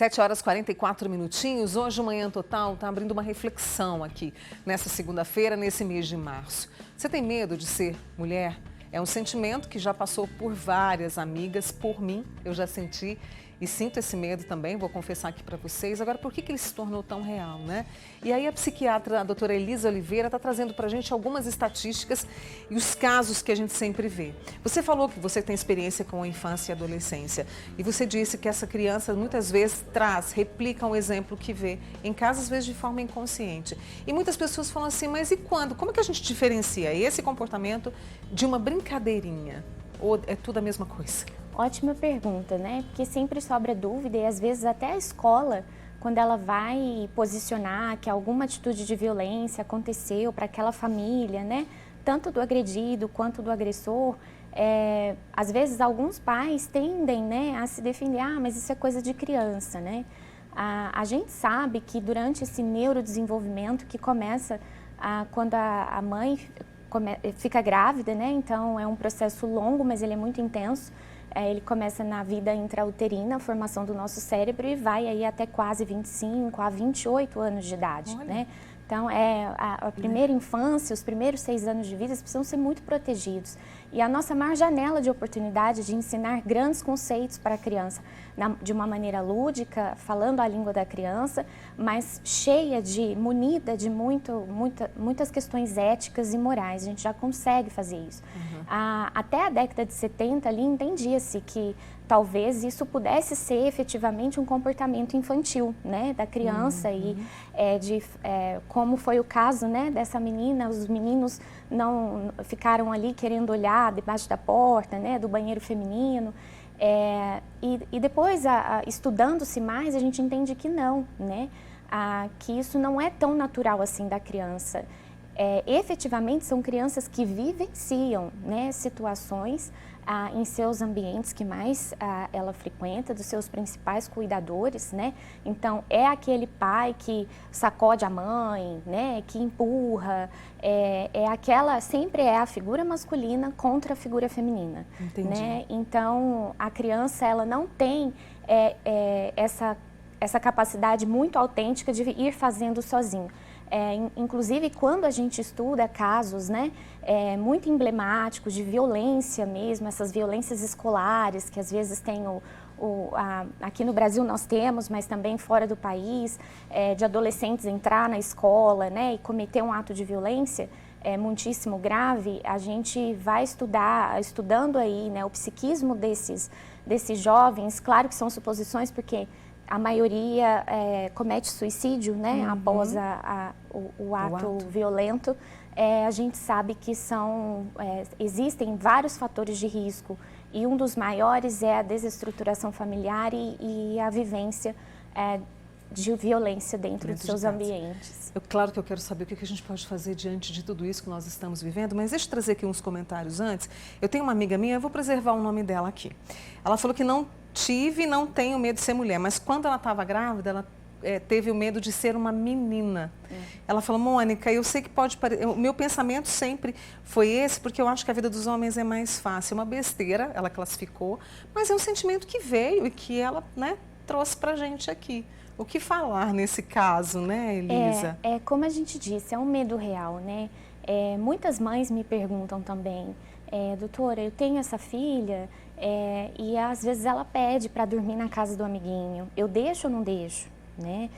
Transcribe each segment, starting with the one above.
7 horas e 44 minutinhos. Hoje o Manhã Total está abrindo uma reflexão aqui nessa segunda-feira, nesse mês de março. Você tem medo de ser mulher? É um sentimento que já passou por várias amigas, por mim, eu já senti e sinto esse medo também, vou confessar aqui para vocês. Agora, por que ele se tornou tão real, né? E aí a psiquiatra, a doutora Elisa Oliveira, está trazendo para a gente algumas estatísticas e os casos que a gente sempre vê. Você falou que você tem experiência com a infância e adolescência e você disse que essa criança muitas vezes replica um exemplo que vê em casa, às vezes de forma inconsciente. E muitas pessoas falam assim, mas e quando? Como é que a gente diferencia esse comportamento de uma brincadeirinha? Ou é tudo a mesma coisa? Ótima pergunta, né? Porque sempre sobra dúvida e às vezes até a escola, quando ela vai posicionar que alguma atitude de violência aconteceu para aquela família, né? Tanto do agredido quanto do agressor, às vezes alguns pais tendem, né, a se defender, mas isso é coisa de criança, né? A gente sabe que durante esse neurodesenvolvimento que começa quando a mãe fica grávida, né? Então é um processo longo, mas ele é muito intenso. Ele começa na vida intrauterina, a formação do nosso cérebro, e vai aí até quase 25 a 28 anos de idade, né? Então, a primeira infância, os primeiros 6 anos de vida, eles precisam ser muito protegidos. E a nossa maior janela de oportunidade de ensinar grandes conceitos para a criança, de uma maneira lúdica, falando a língua da criança, mas munida de muitas questões éticas e morais. A gente já consegue fazer isso. Até a década de 70 ali, entendia-se que talvez isso pudesse ser efetivamente um comportamento infantil, né, da criança como foi o caso, né, dessa menina, os meninos não ficaram ali querendo olhar debaixo da porta, né, do banheiro feminino. E depois, estudando-se mais, a gente entende que não, né, que isso não é tão natural assim da criança. Efetivamente são crianças que vivenciam, né, situações em seus ambientes que mais ela frequenta, dos seus principais cuidadores, né? Então, é aquele pai que sacode a mãe, né, que empurra, sempre é a figura masculina contra a figura feminina. Entendi. Né? Então, a criança, ela não tem essa capacidade muito autêntica de ir fazendo sozinho. Inclusive, quando a gente estuda casos, né, muito emblemáticos de violência mesmo, essas violências escolares, que às vezes tem aqui no Brasil nós temos, mas também fora do país, de adolescentes entrar na escola, né, e cometer um ato de violência muitíssimo grave, a gente vai estudando aí, né, o psiquismo desses jovens. Claro que são suposições, porque a maioria comete suicídio, né, após o ato violento. A gente sabe que existem vários fatores de risco e um dos maiores é a desestruturação familiar e a vivência de violência dentro dos seus ambientes. Claro que eu quero saber o que a gente pode fazer diante de tudo isso que nós estamos vivendo, mas deixa eu trazer aqui uns comentários antes. Eu tenho uma amiga minha, eu vou preservar o nome dela aqui. Ela falou que não tenho medo de ser mulher, mas quando ela estava grávida, ela teve o medo de ser uma menina. Ela falou, Mônica, eu sei que pode parecer, o meu pensamento sempre foi esse, porque eu acho que a vida dos homens é mais fácil. Uma besteira, ela classificou, mas é um sentimento que veio e que ela, né, trouxe pra gente aqui. O que falar nesse caso, né, Elisa? Como a gente disse, é um medo real, né? Muitas mães me perguntam também, doutora, eu tenho essa filha e às vezes ela pede para dormir na casa do amiguinho. Eu deixo ou não deixo, né?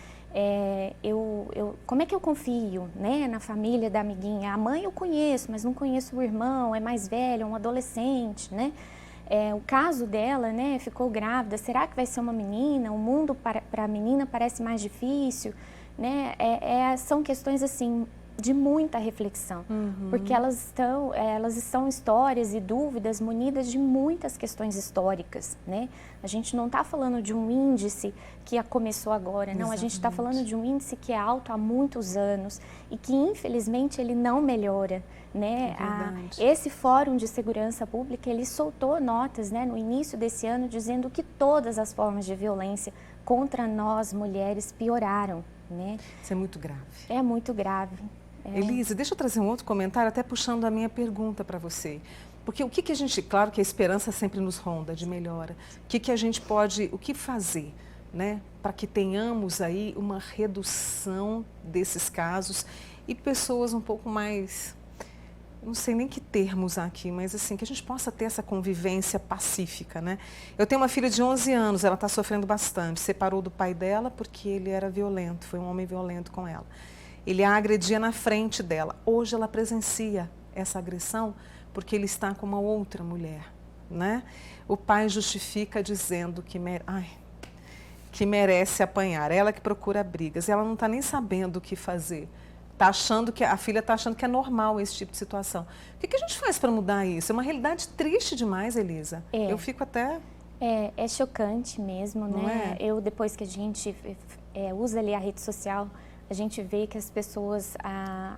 Como é que eu confio, né, na família da amiguinha? A mãe eu conheço, mas não conheço o irmão, é mais velho, é um adolescente, né? O caso dela, né, ficou grávida, será que vai ser uma menina? O mundo para a menina parece mais difícil, né? São questões assim de muita reflexão, porque elas são histórias e dúvidas munidas de muitas questões históricas, né? A gente não está falando de um índice que começou agora, não. Exatamente. A gente está falando de um índice que é alto há muitos anos e que infelizmente ele não melhora, né? Esse Fórum de Segurança Pública, ele soltou notas, né, no início desse ano dizendo que todas as formas de violência contra nós mulheres pioraram, né? Isso é muito grave. É muito grave. Elisa, deixa eu trazer um outro comentário, até puxando a minha pergunta para você. Porque o que a gente, claro que a esperança sempre nos ronda de melhora. O que a gente pode, o que fazer né, para que tenhamos aí uma redução desses casos e pessoas um pouco mais, não sei nem que termo usar aqui, mas assim, que a gente possa ter essa convivência pacífica, né? Eu tenho uma filha de 11 anos, ela está sofrendo bastante, separou do pai dela porque ele era violento, foi um homem violento com ela. Ele a agredia na frente dela. Hoje ela presencia essa agressão porque ele está com uma outra mulher, né? O pai justifica dizendo que merece apanhar, ela que procura brigas, ela não está nem sabendo o que fazer. Tá achando que a filha está achando que é normal esse tipo de situação. O que a gente faz para mudar isso? É uma realidade triste demais, Elisa. Eu fico até... É chocante mesmo, não né? é? Depois que a gente usa ali a rede social, a gente vê que as pessoas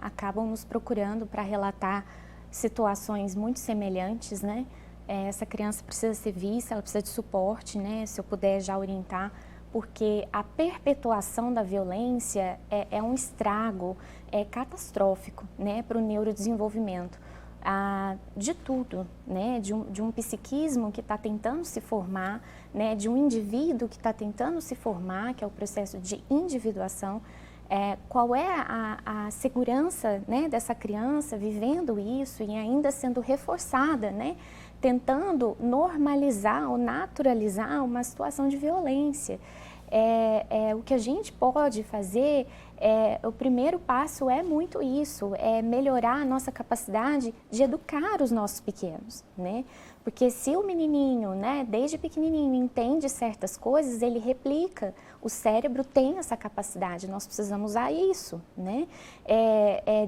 acabam nos procurando para relatar situações muito semelhantes, né? Essa criança precisa ser vista, ela precisa de suporte, né? Se eu puder já orientar, porque a perpetuação da violência é um estrago catastrófico, né, para o neurodesenvolvimento de tudo, né, de um psiquismo que está tentando se formar, né, de um indivíduo que está tentando se formar, que é o processo de individuação. Qual é a segurança, né, dessa criança vivendo isso e ainda sendo reforçada, né, tentando normalizar ou naturalizar uma situação de violência. O que a gente pode fazer, o primeiro passo é muito isso, é melhorar a nossa capacidade de educar os nossos pequenos, né? Porque se o menininho, né, desde pequenininho entende certas coisas, ele replica, o cérebro tem essa capacidade, nós precisamos usar isso, né?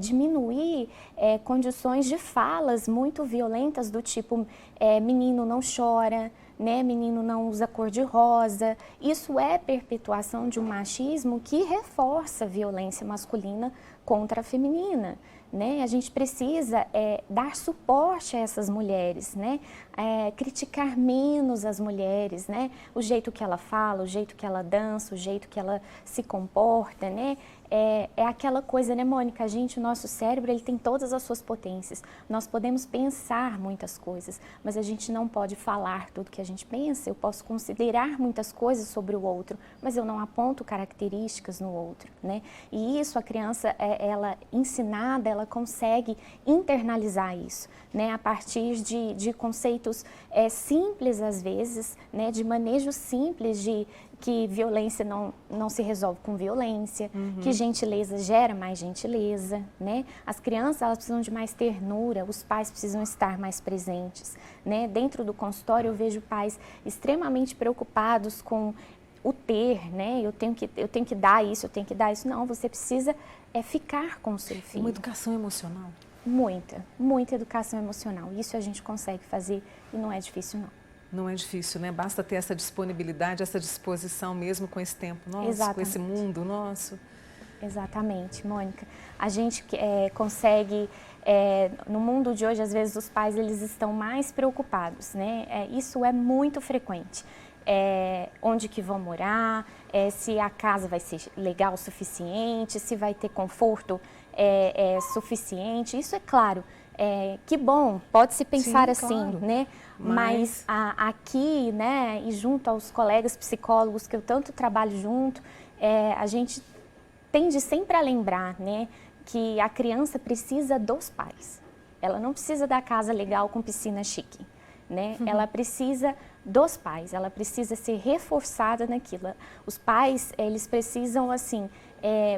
Diminuir condições de falas muito violentas do tipo, menino não chora, né, menino não usa cor de rosa. Isso é perpetuação de um machismo que reforça a violência masculina contra a feminina, né? A gente precisa dar suporte a essas mulheres, né? Criticar menos as mulheres, né? O jeito que ela fala, o jeito que ela dança, o jeito que ela se comporta, né? É aquela coisa, né, Mônica? O nosso cérebro, ele tem todas as suas potências. Nós podemos pensar muitas coisas, mas a gente não pode falar tudo que a gente pensa. Eu posso considerar muitas coisas sobre o outro, mas eu não aponto características no outro, né? E isso, a criança, ela ensinada, ela consegue internalizar isso, né? A partir de conceitos simples, às vezes, né? De manejo simples de que violência não se resolve com violência, que gentileza gera mais gentileza, né? As crianças, elas precisam de mais ternura, os pais precisam estar mais presentes, né? Dentro do consultório eu vejo pais extremamente preocupados com o ter, né? Eu tenho que dar isso, eu tenho que dar isso. Não, você precisa ficar com o seu filho. Uma educação emocional? Muita educação emocional. Isso a gente consegue fazer e não é difícil, não. Não é difícil, né? Basta ter essa disponibilidade, essa disposição mesmo com esse tempo nosso, Exatamente. Com esse mundo nosso. Exatamente, Mônica. A gente consegue, no mundo de hoje, às vezes os pais eles estão mais preocupados, né? Isso é muito frequente. Onde que vão morar, se a casa vai ser legal o suficiente, se vai ter conforto suficiente. Isso é claro. Que bom, pode-se pensar Sim, assim, claro. né? Mas aqui, né, e junto aos colegas psicólogos que eu tanto trabalho junto, a gente tende sempre a lembrar, né, que a criança precisa dos pais. Ela não precisa da casa legal com piscina chique, né? Ela precisa dos pais, ela precisa ser reforçada naquilo. Os pais, eles precisam, assim,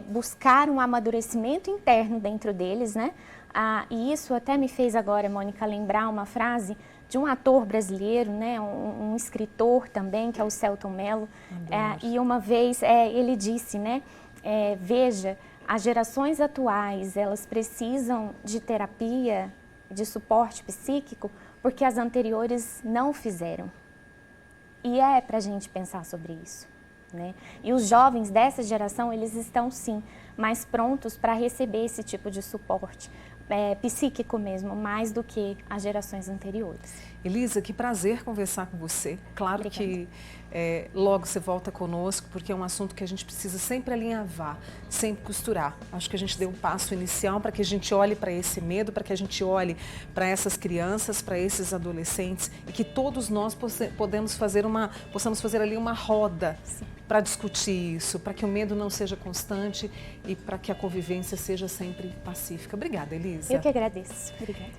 buscar um amadurecimento interno dentro deles, né? E isso até me fez agora, Mônica, lembrar uma frase de um ator brasileiro, né, um escritor também, que é o Selton Mello. E uma vez ele disse, né, veja, as gerações atuais, elas precisam de terapia, de suporte psíquico, porque as anteriores não fizeram. E é para a gente pensar sobre isso, né? E os jovens dessa geração, eles estão sim mais prontos para receber esse tipo de suporte psíquico mesmo, mais do que as gerações anteriores. Elisa, que prazer conversar com você. Claro Obrigada. que logo você volta conosco, porque é um assunto que a gente precisa sempre alinhavar, sempre costurar. Acho que a gente deu um passo inicial para que a gente olhe para esse medo, para que a gente olhe para essas crianças, para esses adolescentes e que todos nós possamos fazer ali uma roda. Sim. para discutir isso, para que o medo não seja constante e para que a convivência seja sempre pacífica. Obrigada, Elisa. Eu que agradeço. Obrigada.